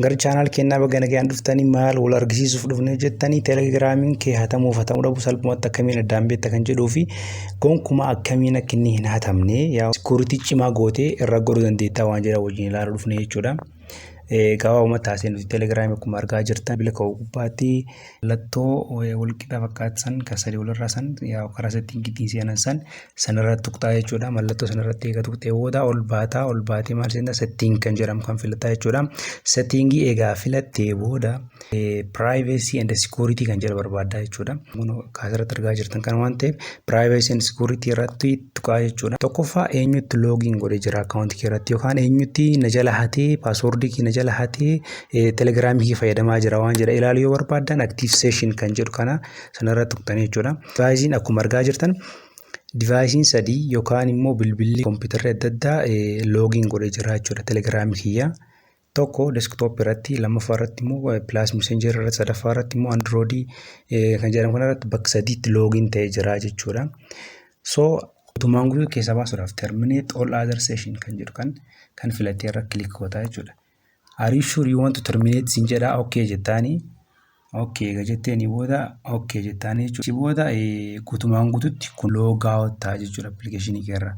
Gara channel keenyaa baga nagaan dhuftanii maal wal argisiisuuf dhufne jettanii telegiraamiin kee hatamuu dhabu salphumatti akkamiin addaan beekta kan jedhuu fi gonkumaa akkamiin akka inni hin hatamne yaa security cimaa gootee irra godhuu dandeetta waan jedha wajjin ilaaluu dhufne jechuudha. Gabaabuma taaseen telegiraamii akkuma argaa jirtan bilka gubbaatti mallattoo walqixa fakkaatan kan sadii walirraa san yaa karaa settingii seenan sanarratti tuqxaa jechuudha. Mallattoo sanarratti eega tuqxee booda ol baatee maal seenaa setting kan jedhamu kan filataa jechuudha. Settingii eegaa filattee booda privacy and security kan jedhu barbaaddaa jechuudha. Kaasirratti argaa jirtan kan waan ta'eef privacy and security irratti tuqaa jechuudha. Tokkoffaa eenyutti login godhee jira account kee irratti yookaan eenyutti na jala hatee password kee na jala hatee telegiraamii kee fayyadamaa jira waan jedha ilaaluu yoo barbaadan active session kan jedhu kana sanarratti tuqtanii jechuudha. Devicein akkuma argaa jirtan devicein sadii yookaan immoo bilbilli kompiitarri adda addaa login godhee jira jechuudha telegiraamii kiyya. Tokko desktop irratti lammaffaa irratti immoo plus messenger irratti sadaffaa irratti immoo android kan jedhamu kanarratti bakka sadiitti login ta'ee jira jechuudha. So tumaan guutuu keessa baasuudhaaf terminate all other session kan jedhu kan filattee irra click gootaa jechuudha. Are you sure you want to terminate sin jedha okay jettanii okay gajettanii booda okay jettanii jechuudha. Si booda guutumaan guututti kun log out ta'a jechuudha application keerra.